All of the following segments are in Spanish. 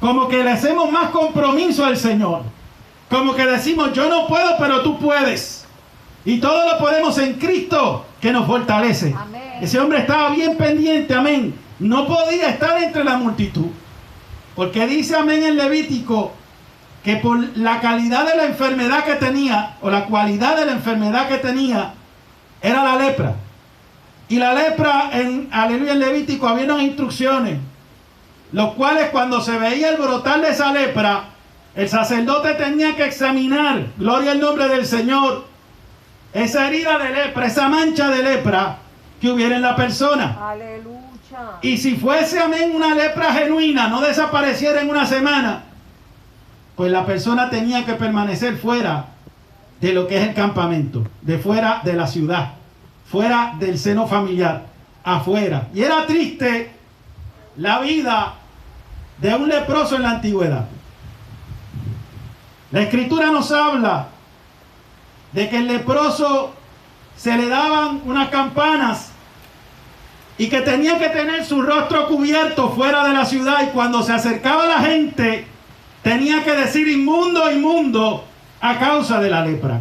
como que le hacemos más compromiso al Señor. Como que decimos, yo no puedo, pero tú puedes. Y todo lo podemos en Cristo, que nos fortalece. Amén. Ese hombre estaba bien pendiente, amén. No podía estar entre la multitud. Porque dice, amén, en Levítico, que por la calidad de la enfermedad que tenía, o la cualidad de la enfermedad que tenía, era la lepra. Y la lepra, aleluya, en Levítico había unas instrucciones, los cuales cuando se veía el brotar de esa lepra, el sacerdote tenía que examinar, gloria al nombre del Señor, esa herida de lepra, esa mancha de lepra que hubiera en la persona. Aleluya. Y si fuese, amén, una lepra genuina, no desapareciera en una semana, pues la persona tenía que permanecer fuera de lo que es el campamento, de fuera de la ciudad, fuera del seno familiar, afuera. Y era triste la vida de un leproso en la antigüedad. La Escritura nos habla de que el leproso se le daban unas campanas y que tenía que tener su rostro cubierto fuera de la ciudad, y cuando se acercaba la gente tenía que decir inmundo, inmundo, a causa de la lepra.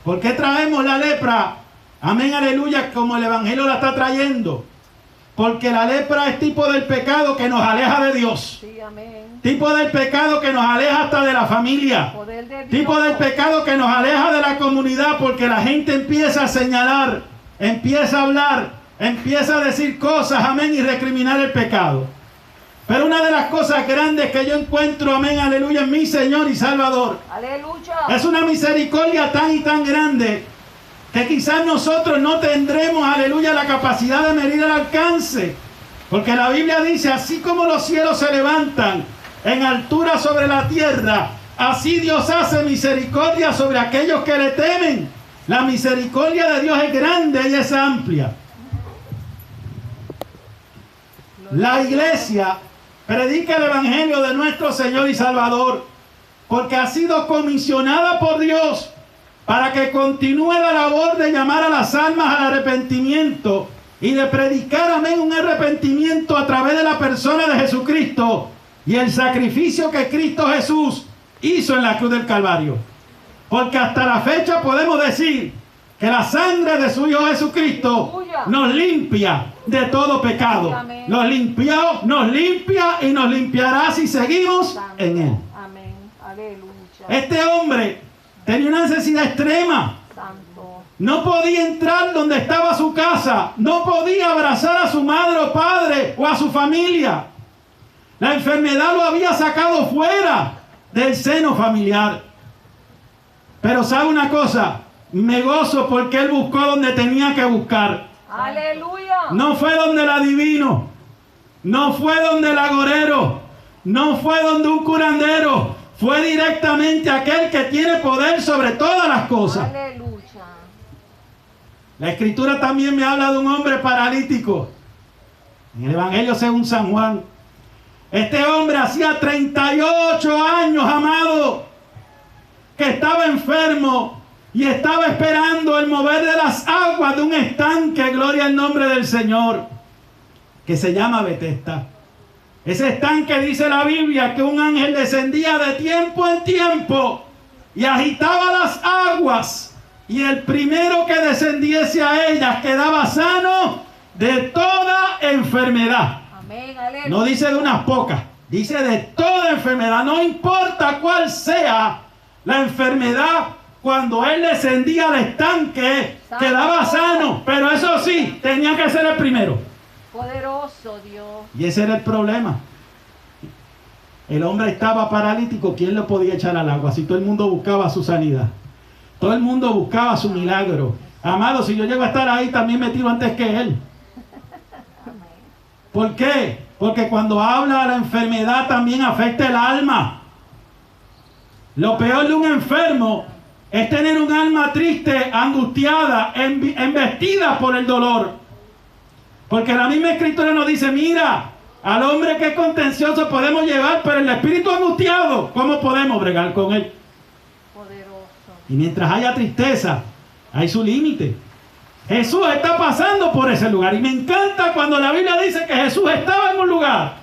¿Por qué traemos la lepra? Amén, aleluya, como el Evangelio la está trayendo. Porque la lepra es tipo del pecado que nos aleja de Dios. Sí, amén. Tipo del pecado que nos aleja hasta de la familia. Poder de Dios. Tipo del pecado que nos aleja de la comunidad, porque la gente empieza a señalar, empieza a hablar, empieza a decir cosas, amén, y recriminar el pecado. Pero una de las cosas grandes que yo encuentro, amén, aleluya, en mi Señor y Salvador, Aleluya. es una misericordia tan y tan grande que quizás nosotros no tendremos, aleluya, la capacidad de medir el alcance. Porque la Biblia dice, así como los cielos se levantan en altura sobre la tierra, así Dios hace misericordia sobre aquellos que le temen. La misericordia de Dios es grande y es amplia. La iglesia predica el Evangelio de nuestro Señor y Salvador, porque ha sido comisionada por Dios para que continúe la labor de llamar a las almas al arrepentimiento y de predicar, amén, un arrepentimiento a través de la persona de Jesucristo y el sacrificio que Cristo Jesús hizo en la cruz del Calvario. Porque hasta la fecha podemos decir que la sangre de su Hijo Jesucristo nos limpia de todo pecado. Nos limpió, nos limpia y nos limpiará si seguimos en Él. Amén. Aleluya. Este hombre tenía una necesidad extrema. Santo. No podía entrar donde estaba su casa. No podía abrazar a su madre o padre o a su familia. La enfermedad lo había sacado fuera del seno familiar. Pero ¿sabe una cosa? Me gozo porque él buscó donde tenía que buscar. Aleluya. No fue donde el adivino, no fue donde el agorero, no fue donde un curandero, fue directamente aquel que tiene poder sobre todas las cosas. Aleluya. La Escritura también me habla de un hombre paralítico en el Evangelio según San Juan. Este hombre hacía 38 años, amado, que estaba enfermo y estaba esperando el mover de las aguas de un estanque, gloria al nombre del Señor, que se llama Betesda. Ese estanque, dice la Biblia, que un ángel descendía de tiempo en tiempo y agitaba las aguas, y el primero que descendiese a ellas quedaba sano de toda enfermedad. Amén. Aleluya. No dice de unas pocas, dice de toda enfermedad. No importa cuál sea la enfermedad, cuando él descendía al estanque, quedaba sano. Pero eso sí, tenía que ser el primero. Poderoso Dios. Y ese era el problema. El hombre estaba paralítico. ¿Quién lo podía echar al agua? Si todo el mundo buscaba su sanidad, todo el mundo buscaba su milagro. Amado, si yo llego a estar ahí, también me tiro antes que él. ¿Por qué? Porque cuando habla de la enfermedad también afecta el alma. Lo peor de un enfermo es tener un alma triste, angustiada, embestida por el dolor. Porque la misma Escritura nos dice, mira, al hombre que es contencioso podemos llevar, pero el espíritu angustiado, ¿cómo podemos bregar con él? Poderoso. Y mientras haya tristeza, hay su límite. Jesús está pasando por ese lugar. Y me encanta cuando la Biblia dice que Jesús estaba en un lugar.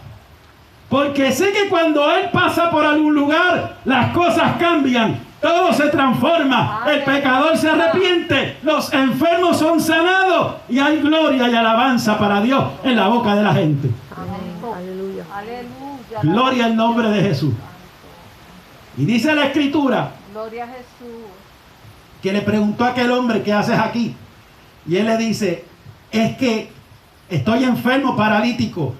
Porque sé que cuando Él pasa por algún lugar, las cosas cambian, todo se transforma, el pecador se arrepiente, los enfermos son sanados y hay gloria y alabanza para Dios en la boca de la gente. Amén. Aleluya. Aleluya. Gloria al nombre de Jesús. Y dice la Escritura Gloria a Jesús. que le preguntó a aquel hombre: ¿qué haces aquí? Y él le dice: es que estoy enfermo, paralítico.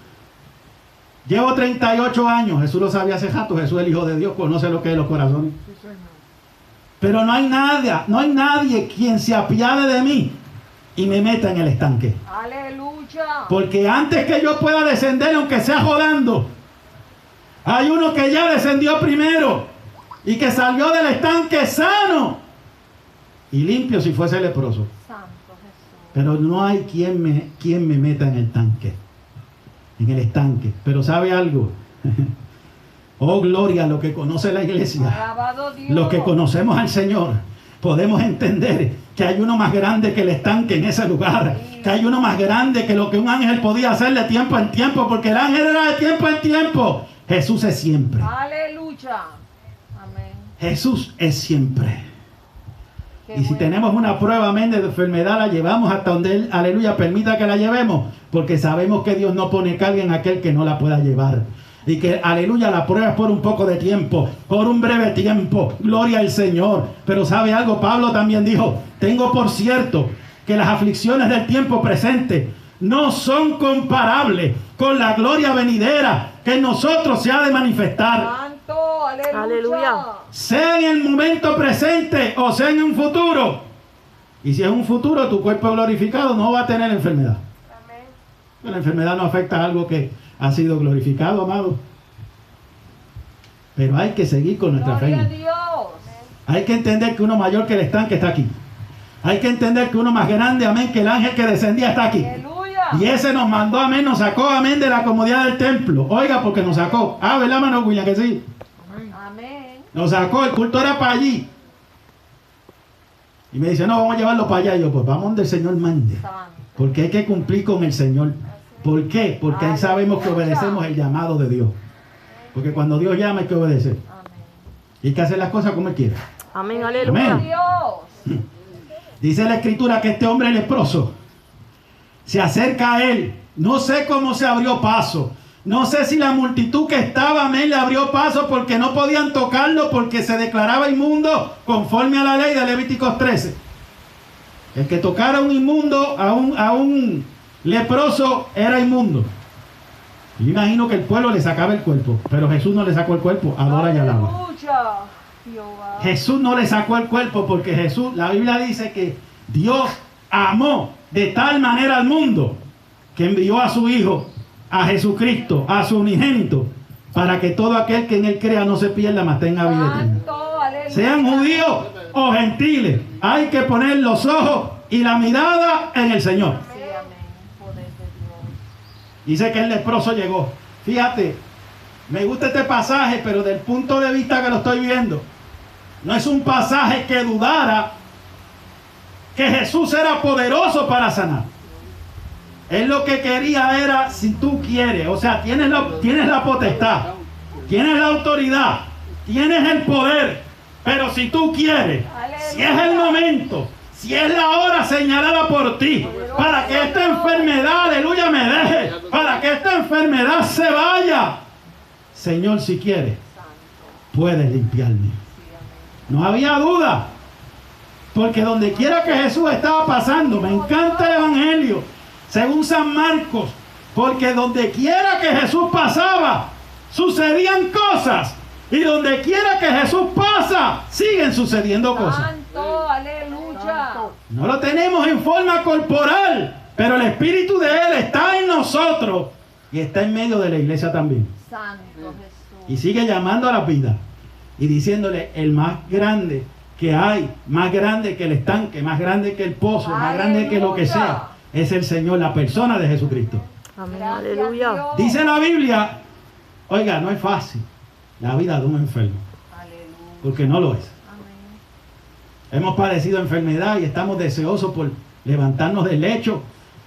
Llevo 38 años. Jesús lo sabía hace rato. Jesús, el Hijo de Dios, conoce lo que es los corazones. Pero no hay nadie quien se apiade de mí y me meta en el estanque. Aleluya. Porque antes que yo pueda descender, aunque sea rodando, hay uno que ya descendió primero y que salió del estanque sano y limpio si fuese leproso. Santo Jesús. Pero no hay quien me meta en el tanque, en el estanque. Pero ¿sabe algo? Oh, gloria a lo que conoce la iglesia. Alabado Dios. Los que conocemos al Señor, podemos entender que hay uno más grande que el estanque en ese lugar. Que hay uno más grande que lo que un ángel podía hacer de tiempo en tiempo, porque el ángel era de tiempo en tiempo. Jesús es siempre. Aleluya. Amén. Jesús es siempre. Qué Y si bueno. tenemos una prueba, amén, de enfermedad, la llevamos hasta donde Él, aleluya, permita que la llevemos, porque sabemos que Dios no pone carga en aquel que no la pueda llevar. Y que, aleluya, la prueba es por un poco de tiempo, por un breve tiempo. Gloria al Señor. Pero ¿sabe algo? Pablo también dijo: tengo por cierto que las aflicciones del tiempo presente no son comparables con la gloria venidera que en nosotros se ha de manifestar. Santo. Aleluya. Aleluya. Sea en el momento presente o sea en un futuro. Y si es un futuro, tu cuerpo glorificado no va a tener enfermedad. Amén. La enfermedad no afecta a algo que ha sido glorificado, amado. Pero hay que seguir con nuestra Gloria a fe. Dios. Hay que entender que uno mayor que el estanque está aquí. Hay que entender que uno más grande, amén, que el ángel que descendía está aquí. Aleluya. Y ese nos mandó, amén, nos sacó, amén, de la comodidad del templo. Oiga, porque nos sacó. Ah, ¿verdad, mano William? Que sí. Amén. Nos sacó, el culto era para allí. Y me dice: no, vamos a llevarlo para allá. Y yo: pues vamos donde el Señor mande. Santo. Porque hay que cumplir con el Señor. ¿Por qué? Porque ahí sabemos que obedecemos el llamado de Dios. Porque cuando Dios llama hay que obedecer. Amén. Y hay que hacer las cosas como Él quiere. Amén. Amén. Aleluya. Dios. Dice la Escritura que este hombre leproso se acerca a él. No sé cómo se abrió paso. No sé si la multitud que estaba, amén, le abrió paso porque no podían tocarlo, porque se declaraba inmundo conforme a la ley de Levíticos 13. El que tocara a un inmundo, a un leproso, era inmundo. Y yo imagino que el pueblo le sacaba el cuerpo, pero Jesús no le sacó el cuerpo. Adora y alaba. Aleluya. Jehová. Jesús no le sacó el cuerpo porque Jesús, la Biblia dice que Dios amó de tal manera al mundo que envió a su Hijo, a Jesucristo, a su unigénito, para que todo aquel que en Él crea no se pierda, mas tenga vida eterna. Santo. Aleluya. Sean judíos o gentiles, hay que poner los ojos y la mirada en el Señor. Sí, amén. Poder de Dios. Dice que el leproso llegó. Fíjate, me gusta este pasaje, pero del punto de vista que lo estoy viendo, no es un pasaje que dudara que Jesús era poderoso para sanar. Él lo que quería era: si tú quieres, o sea, tienes la potestad, tienes la autoridad, tienes el poder, pero si tú quieres, si es el momento, si es la hora señalada por ti, para que esta enfermedad, aleluya, me deje, para que esta enfermedad se vaya, Señor, si quieres, puedes limpiarme. No había duda, porque donde quiera que Jesús estaba pasando, me encanta el Evangelio, según San Marcos, porque donde quiera que Jesús pasaba, sucedían cosas, y donde quiera que Jesús pasa, siguen sucediendo cosas. Santo. Aleluya. No lo tenemos en forma corporal, pero el Espíritu de Él está en nosotros y está en medio de la iglesia también. Santo Jesús. Y sigue llamando a la vida y diciéndole: el más grande que hay, más grande que el estanque, más grande que el pozo, más grande que lo que sea, es el Señor, la persona de Jesucristo. Amén. Gracias, Aleluya. Dios. Dice la Biblia, oiga, no es fácil la vida de un enfermo, Aleluya. porque no lo es. Amén. Hemos padecido enfermedad y estamos deseosos por levantarnos del lecho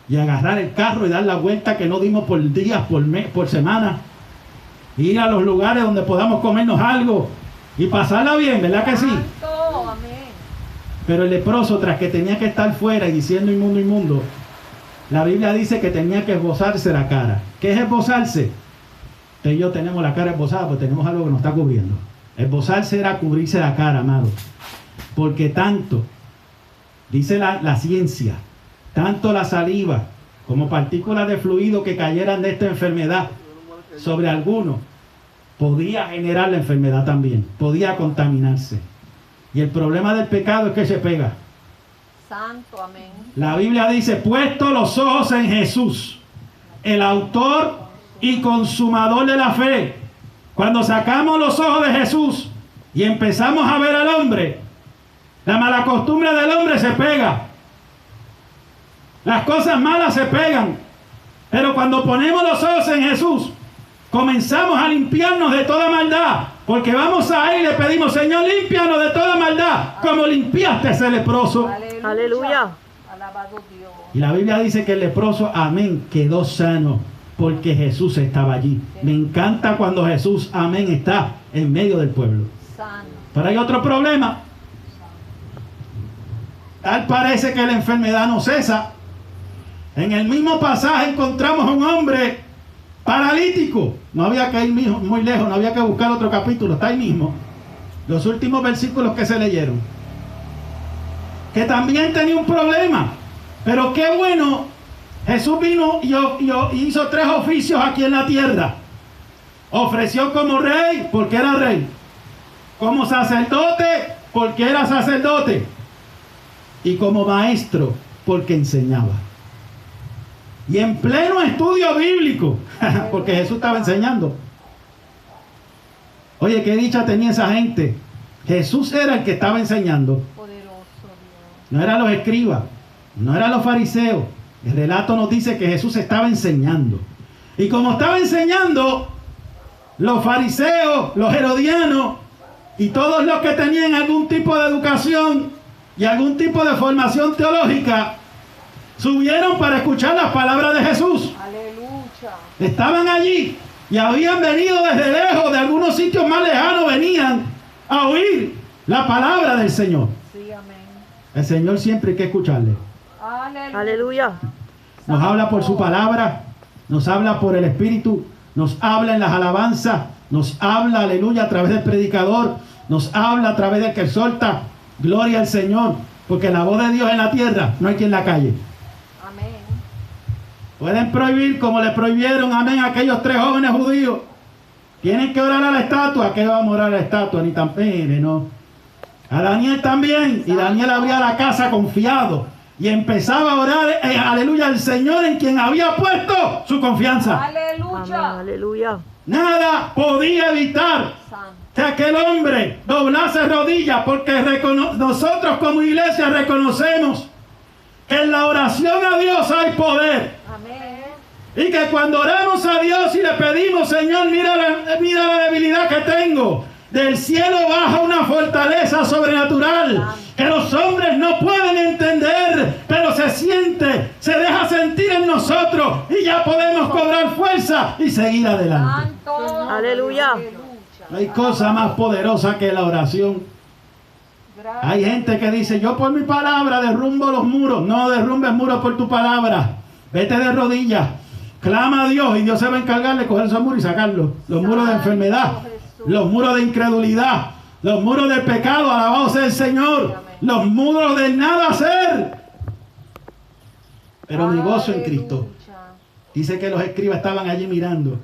y agarrar el carro y dar la vuelta que no dimos por días, por mes, por semana. Ir a los lugares donde podamos comernos algo y pasarla bien, ¿verdad que sí? Santo, amén. Pero el leproso, tras que tenía que estar fuera y diciendo inmundo, inmundo, la Biblia dice que tenía que esbozarse la cara. ¿Qué es esbozarse? Usted y yo tenemos la cara esbozada, pues tenemos algo que nos está cubriendo. Esbozarse era cubrirse la cara, amado. Porque tanto, dice la ciencia, tanto la saliva como partículas de fluido que cayeran de esta enfermedad sobre alguno, podía generar la enfermedad también, podía contaminarse. Y el problema del pecado es que se pega. Santo, amén. La Biblia dice, puesto los ojos en Jesús, el autor y consumador de la fe. Cuando sacamos los ojos de Jesús y empezamos a ver al hombre, la mala costumbre del hombre se pega. Las cosas malas se pegan. Pero cuando ponemos los ojos en Jesús, comenzamos a limpiarnos de toda maldad. Porque vamos a Él y le pedimos, Señor, límpianos de toda maldad, como limpiaste a ese leproso. Aleluya. Aleluya. Alabado Dios. Y la Biblia dice que el leproso, amén, quedó sano, porque Jesús estaba allí. Me encanta cuando Jesús, amén, está en medio del pueblo. Santo. Pero hay otro problema. Tal parece que la enfermedad no cesa. En el mismo pasaje encontramos a un hombre paralítico. No había que ir muy lejos, no había que buscar otro capítulo, está ahí mismo. Los últimos versículos que se leyeron. Que también tenía un problema. Pero qué bueno, Jesús vino y hizo 3 oficios aquí en la tierra. Ofreció como rey, porque era rey. Como sacerdote, porque era sacerdote. Y como maestro, porque enseñaba. Y en pleno estudio bíblico, porque Jesús estaba enseñando. Oye, qué dicha tenía esa gente. Jesús era el que estaba enseñando. Poderoso Dios. No eran los escribas, no eran los fariseos. El relato nos dice que Jesús estaba enseñando. Y como estaba enseñando, los fariseos, los herodianos y todos los que tenían algún tipo de educación y algún tipo de formación teológica, subieron para escuchar las palabras de Jesús. Aleluya. Estaban allí y habían venido desde lejos, de algunos sitios más lejanos, venían a oír la palabra del Señor. Sí, amén. El Señor siempre hay que escucharle. Aleluya. Aleluya. Nos habla por su palabra, nos habla por el Espíritu, nos habla en las alabanzas, nos habla, aleluya, a través del predicador, nos habla a través del que exhorta. Gloria al Señor, porque la voz de Dios en la tierra no hay quien la calle. Amén. Pueden prohibir como le prohibieron, amén, a aquellos 3 jóvenes judíos. Tienen que orar a la estatua. ¿Qué vamos a orar a la estatua? Ni tan pene, no. A Daniel también. Y Daniel abría la casa confiado. Y empezaba a orar, aleluya, al Señor en quien había puesto su confianza. Amén. Aleluya. Aleluya. Nada podía evitar Santo. que aquel hombre doblase rodillas, porque nosotros como iglesia reconocemos que en la oración a Dios hay poder. Amén. Y que cuando oramos a Dios y le pedimos, Señor, mira la debilidad que tengo, del cielo baja una fortaleza sobrenatural que los hombres no pueden entender, pero se siente, se deja sentir en nosotros y ya podemos cobrar fuerza y seguir adelante. Santo. Aleluya. No hay cosa más poderosa que la oración. Gracias. Hay gente que dice, yo por mi palabra derrumbo los muros. No derrumbes muros por tu palabra. Vete de rodillas, clama a Dios y Dios se va a encargar de coger esos muros y sacarlos. Los muros de enfermedad, los muros de incredulidad, los muros del pecado, alabado sea el Señor, los muros del nada hacer. Pero mi gozo en Cristo. Dice que los escribas estaban allí mirando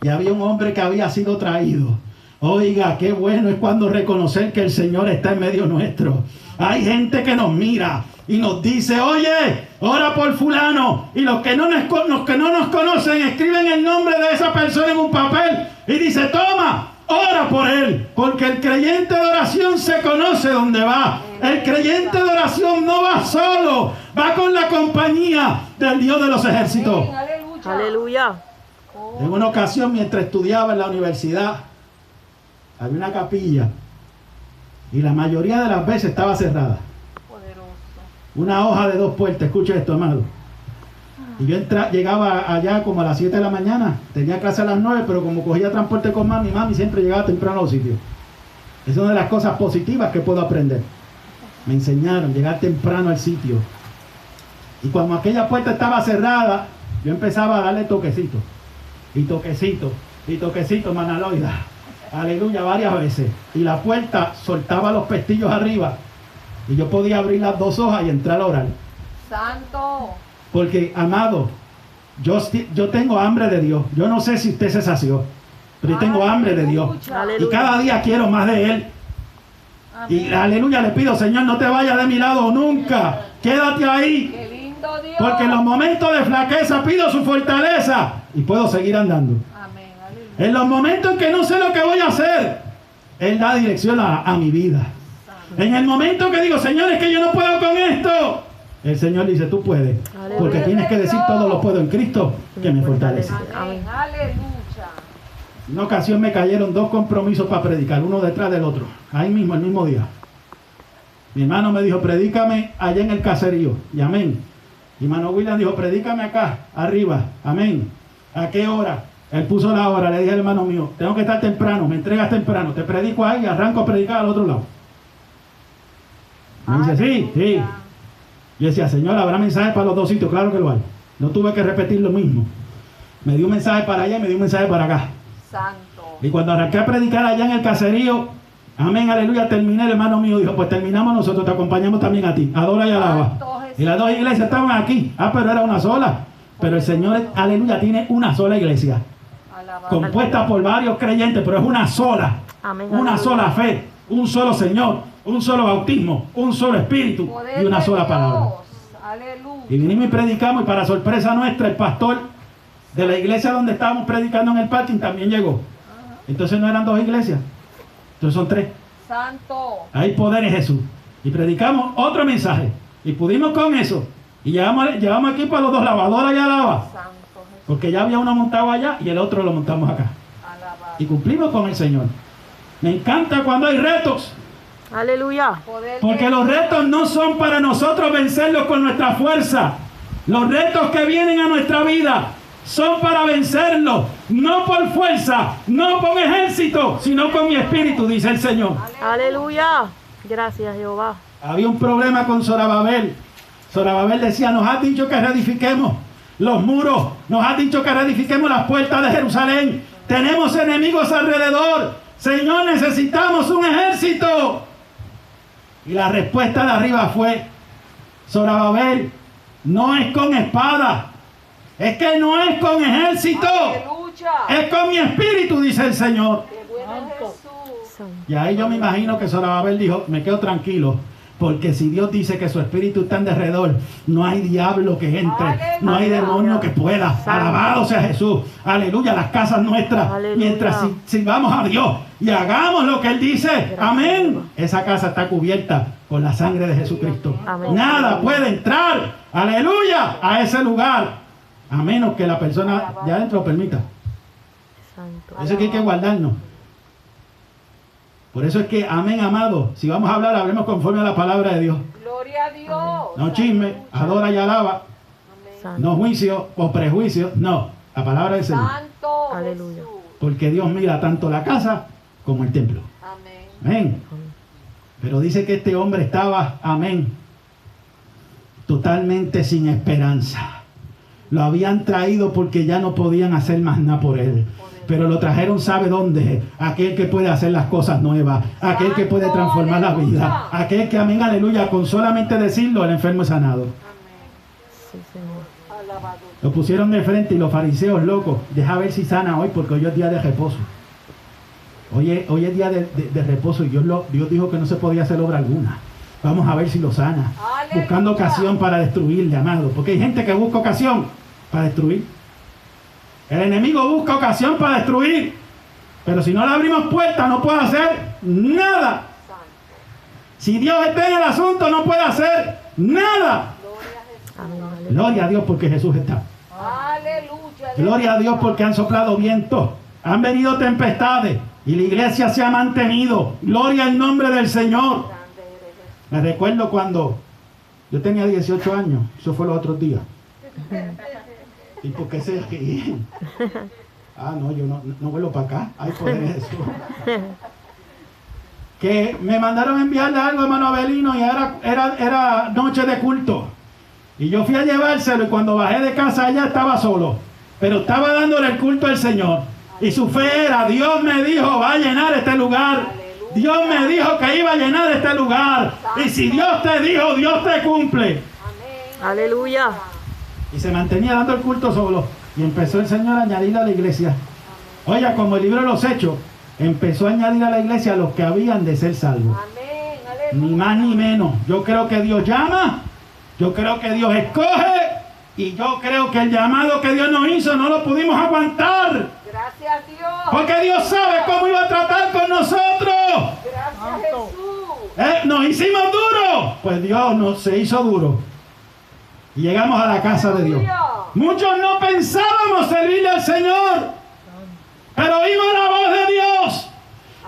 y había un hombre que había sido traído. Oiga, qué bueno es cuando reconocer que el Señor está en medio nuestro. Hay gente que nos mira y nos dice, oye, ora por fulano. Y los que no nos conocen escriben el nombre de esa persona en un papel y dice, toma, ora por él. Porque el creyente de oración se conoce dónde va. El creyente de oración no va solo, va con la compañía del Dios de los ejércitos. Aleluya. Aleluya. En una ocasión, mientras estudiaba en la universidad, había una capilla y la mayoría de las veces estaba cerrada. Poderoso. Una hoja de 2 puertas, escucha esto, amado. Y yo llegaba allá como a las 7 de la mañana. Tenía clase a las 9, pero como cogía transporte con mami siempre llegaba temprano a los sitios. Es una de las cosas positivas que puedo aprender. Me enseñaron llegar temprano al sitio. Y cuando aquella puerta estaba cerrada, yo empezaba a darle toquecito. Y toquecito. Y toquecito, manaloida. Aleluya, varias veces. Y la puerta soltaba los pestillos arriba. Y yo podía abrir las dos hojas y entrar a orar. Santo. Porque, amado, yo tengo hambre de Dios. Yo no sé si usted se sació, pero yo tengo hambre de Dios. Aleluya. Y cada día quiero más de Él. Amén. Y aleluya, le pido, Señor, no te vayas de mi lado nunca. Quédate ahí. Qué lindo Dios. Porque en los momentos de flaqueza pido su fortaleza y puedo seguir andando. Amén. Aleluya. En los momentos en que no sé lo que voy a hacer, Él da dirección a mi vida. En el momento que digo, Señor, es que yo no puedo con esto, el Señor dice, tú puedes. Aleluya. Porque tienes que decir, todo lo puedo en Cristo que me fortalece. Amén. Aleluya. En una ocasión me cayeron 2 compromisos para predicar, uno detrás del otro, ahí mismo, el mismo día. Mi hermano me dijo, predícame allá en el caserío, y amén. Y hermano William dijo, predícame acá, arriba, amén. ¿A qué hora? Él puso la hora, le dije al hermano mío, tengo que estar temprano, me entregas temprano, te predico ahí y arranco a predicar al otro lado. Me dice, sí, sí. Yo decía, Señor, ¿habrá mensajes para los dos sitios? Claro que lo hay. No tuve que repetir lo mismo. Me dio un mensaje para allá y me dio un mensaje para acá. Santo. Y cuando arranqué a predicar allá en el caserío, amén, aleluya, terminé, el hermano mío dijo, pues terminamos nosotros, te acompañamos también a ti. Adora y alaba. Santo Jesús. Y las 2 iglesias estaban aquí. Pero era una sola. Pero el Señor, aleluya, tiene una sola iglesia. Alabado. Compuesta por varios creyentes, pero es una sola. Amén. Una Aleluya. sola fe, un solo Señor, un solo bautismo, un solo espíritu Poder y una de sola palabra. Dios. Aleluya. Y vinimos y predicamos, y para sorpresa nuestra, el pastor de la iglesia donde estábamos predicando en el parking también llegó. Entonces no eran 2 iglesias, entonces son 3. Santo. Hay poder en Jesús. Y predicamos otro mensaje. Y pudimos con eso. Y llevamos aquí para los 2 lados, adora y alaba. Santo Jesús. Porque ya había uno montado allá y el otro lo montamos acá. Alabado. Y cumplimos con el Señor. Me encanta cuando hay retos. Aleluya. Poder de Porque los retos no son para nosotros vencerlos con nuestra fuerza. Los retos que vienen a nuestra vida son para vencerlos, no por fuerza, no con ejército, sino con mi espíritu, dice el Señor. Aleluya. Gracias, Jehová. Había un problema con Zorobabel. Zorobabel decía, nos has dicho que reedifiquemos los muros, nos has dicho que reedifiquemos las puertas de Jerusalén. Tenemos enemigos alrededor. Señor, necesitamos un ejército. Y la respuesta de arriba fue, Zorobabel, no es con espada, es que no es con ejército, Aleluya. es con mi espíritu, dice el Señor. Qué bueno es Jesús. Y ahí yo me imagino que Zorobabel dijo, me quedo tranquilo, porque si Dios dice que su espíritu está en derredor, no hay diablo que entre, Aleluya. no hay demonio que pueda. Santo. Alabado sea Jesús, aleluya, las casas nuestras, Aleluya. mientras sirvamos a Dios y hagamos lo que Él dice, Gracias, amén. Jehová. Esa casa está cubierta con la sangre de Jesucristo. Amén. Nada puede entrar, aleluya, a ese lugar, a menos que la persona ya adentro lo permita. Santo. Eso es que hay que guardarnos. Por eso es que, amén, amado, si vamos a hablar, hablemos conforme a la palabra de Dios. Gloria a Dios. No chisme, adora y alaba, Amén. Santo. no juicio o prejuicio, no, la palabra del Señor. Santo Aleluya. Jesús. Porque Dios mira tanto la casa como el templo. Amén. Amén. Pero dice que este hombre estaba, amén, totalmente sin esperanza. Lo habían traído porque ya no podían hacer más nada por él. Pero lo trajeron, ¿sabe dónde? Aquel que puede hacer las cosas nuevas, aquel que puede transformar la vida, aquel que, amén, aleluya, con solamente decirlo, el enfermo es sanado. Amén. Sí, Señor. Alabado. Lo pusieron de frente y los fariseos locos, deja ver si sana hoy porque hoy es día de reposo. Hoy es día de reposo y Dios dijo que no se podía hacer obra alguna. Vamos a ver si lo sana. Aleluya. Buscando ocasión para destruirle, amado. Porque hay gente que busca ocasión para destruir. El enemigo busca ocasión para destruir. Pero si no le abrimos puerta no puede hacer nada. Santo. Si Dios está en el asunto no puede hacer nada. Gloria a Jesús. Amén. Aleluya. Gloria a Dios porque Jesús está. Aleluya. Gloria a Dios porque han soplado vientos, han venido tempestades y la iglesia se ha mantenido. Gloria al nombre del Señor. Grande eres Jesús. Me recuerdo cuando yo tenía 18 años, eso fue los otros días. ¿Y por qué se ríen? Ah, no, yo no vuelvo para acá. Ay, poder Jesús. Que me mandaron a enviarle algo a hermano Abelino y era noche de culto. Y yo fui a llevárselo y cuando bajé de casa ella estaba solo. Pero estaba dándole el culto al Señor. Y su fe era, Dios me dijo, va a llenar este lugar. Dios me dijo que iba a llenar este lugar. Y si Dios te dijo, Dios te cumple. Aleluya. Y se mantenía dando el culto solo. Y empezó el Señor a añadir a la iglesia. Oiga, como el libro de los Hechos, empezó a añadir a la iglesia a los que habían de ser salvos. Amén. Ni más ni menos. Yo creo que Dios llama. Yo creo que Dios escoge. Y yo creo que el llamado que Dios nos hizo no lo pudimos aguantar. Gracias a Dios. Porque Dios sabe cómo iba a tratar con nosotros. Gracias Jesús. Nos hicimos duros. Pues Dios se hizo duro. Y llegamos a la casa de Dios. Muchos no pensábamos servirle al Señor. Pero oímos la voz de Dios.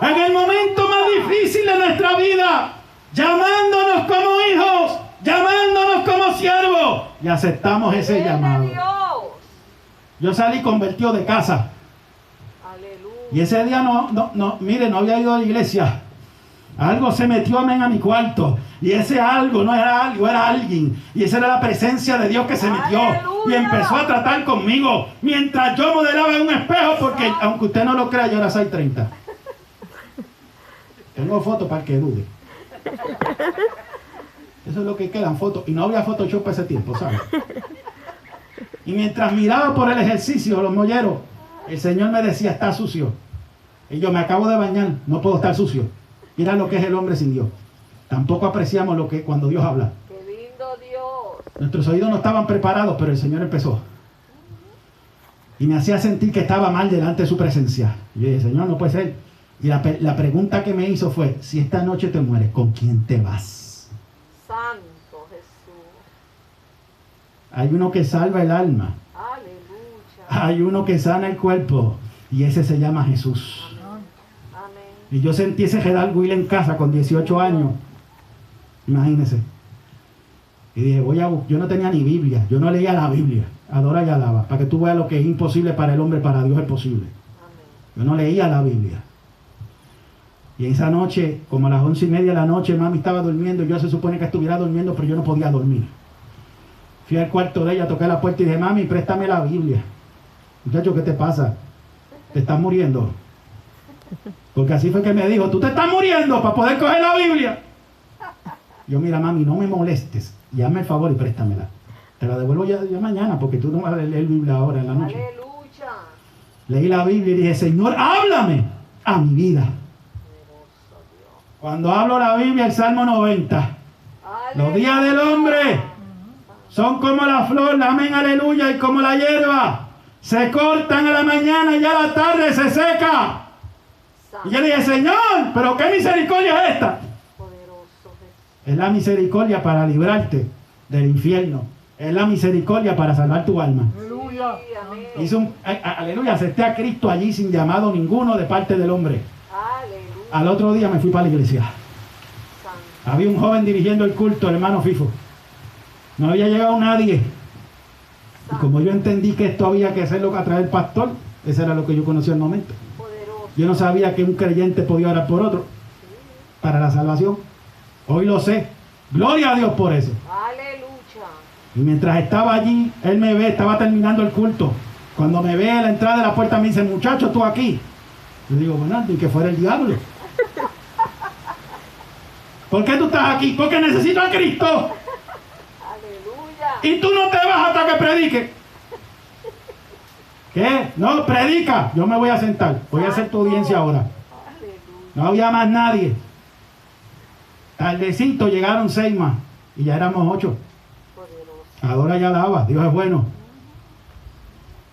En el momento más difícil de nuestra vida. Llamándonos como hijos. Llamándonos como siervos. Y aceptamos ese llamado. Yo salí convertido de casa. Y ese día mire, no había ido a la iglesia. Algo se metió a mi cuarto. Y ese algo no era algo, era alguien. Y esa era la presencia de Dios que se metió. Y empezó a tratar conmigo. Mientras yo modelaba en un espejo. Porque aunque usted no lo crea, yo era 6'30". Tengo fotos para que dude. Eso es lo que quedan, fotos. Y no había Photoshop ese tiempo, ¿sabes? Y mientras miraba por el ejercicio, los molleros, el Señor me decía, está sucio. Y yo, me acabo de bañar, no puedo estar sucio. Mira lo que es el hombre sin Dios. Tampoco apreciamos lo que cuando Dios habla. Qué lindo Dios. Nuestros oídos no estaban preparados, pero el Señor empezó. Y me hacía sentir que estaba mal delante de su presencia. Y yo dije, Señor, no puede ser. Y la pregunta que me hizo fue, si esta noche te mueres, ¿con quién te vas? Santo Jesús. Hay uno que salva el alma. Aleluya. Hay uno que sana el cuerpo. Y ese se llama Jesús. Amén. Y yo sentí ese Gerald Will en casa con 18 años. Imagínense. Y dije, yo no tenía ni Biblia. Yo no leía la Biblia. Adora y alaba. Para que tú veas lo que es imposible para el hombre, para Dios es posible. Amén. Yo no leía la Biblia. Y esa noche, como a las 11:30 de la noche, mami estaba durmiendo. Yo se supone que estuviera durmiendo, pero yo no podía dormir. Fui al cuarto de ella, toqué la puerta y dije, mami, préstame la Biblia. Muchacho, ¿qué te pasa? ¿Te estás muriendo? Porque así fue que me dijo, tú te estás muriendo para poder coger la Biblia. Yo, mira, mami, no me molestes. Llame el favor y préstamela. Te la devuelvo ya mañana, porque tú no vas a leer Biblia ahora en la noche. Aleluya. Leí la Biblia y dije, Señor, háblame a mi vida. Cuando hablo la Biblia, el Salmo 90. Los días del hombre son como la flor, amén, aleluya, y como la hierba. Se cortan a la mañana y a la tarde se seca. Y yo le dije, Señor, pero ¿qué misericordia es esta? Es la misericordia para librarte del infierno. Es la misericordia para salvar tu alma. Aleluya. Aleluya, acepté a Cristo allí sin llamado ninguno de parte del hombre. Aleluya. Al otro día me fui para la iglesia. Santo. Había un joven dirigiendo el culto, el hermano Fifo. No había llegado nadie. Y como yo entendí que esto había que hacerlo a través del pastor, eso era lo que yo conocía al momento. Poderoso. Yo no sabía que un creyente podía orar por otro para la salvación. Hoy lo sé. Gloria a Dios por eso. Aleluya. Y mientras estaba allí, él me ve, estaba terminando el culto. Cuando me ve a la entrada de la puerta me dice, muchacho, tú aquí. Yo digo, bueno, ni que fuera el diablo. ¿Por qué tú estás aquí? Porque necesito a Cristo. Aleluya. Y tú no te vas hasta que predique. ¿Qué? No, predica. Yo me voy a sentar. Voy a hacer tu audiencia ahora. Aleluya. No había más nadie. Tardecito llegaron 6 más. Y ya éramos 8. Poderoso. Adora y alaba. Dios es bueno.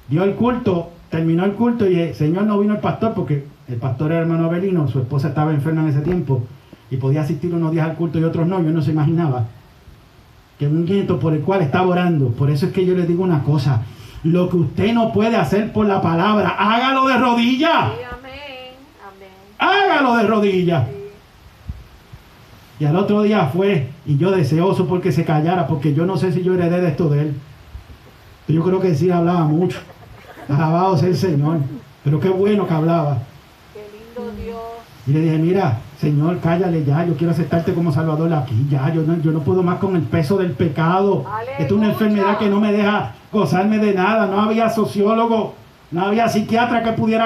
Dio el culto. Terminó el culto y el Señor no vino el pastor porque el pastor era hermano Abelino. Su esposa estaba enferma en ese tiempo. Y podía asistir unos días al culto y otros no. Yo no se imaginaba que un nieto por el cual estaba orando. Por eso es que yo les digo una cosa. Lo que usted no puede hacer por la palabra, hágalo de rodillas. Sí, amén. Amén. Hágalo de rodillas. Sí. Y al otro día fue, y yo deseoso porque se callara, porque yo no sé si yo heredé de esto de él. Yo creo que sí hablaba mucho. Alabado sea el Señor. Pero qué bueno que hablaba. Qué lindo Dios. Y le dije, mira, Señor, cállale ya, yo quiero aceptarte como Salvador aquí, ya, yo no puedo más con el peso del pecado. Aleluya. Esto es una enfermedad que no me deja gozarme de nada. No había sociólogo, no había psiquiatra que pudiera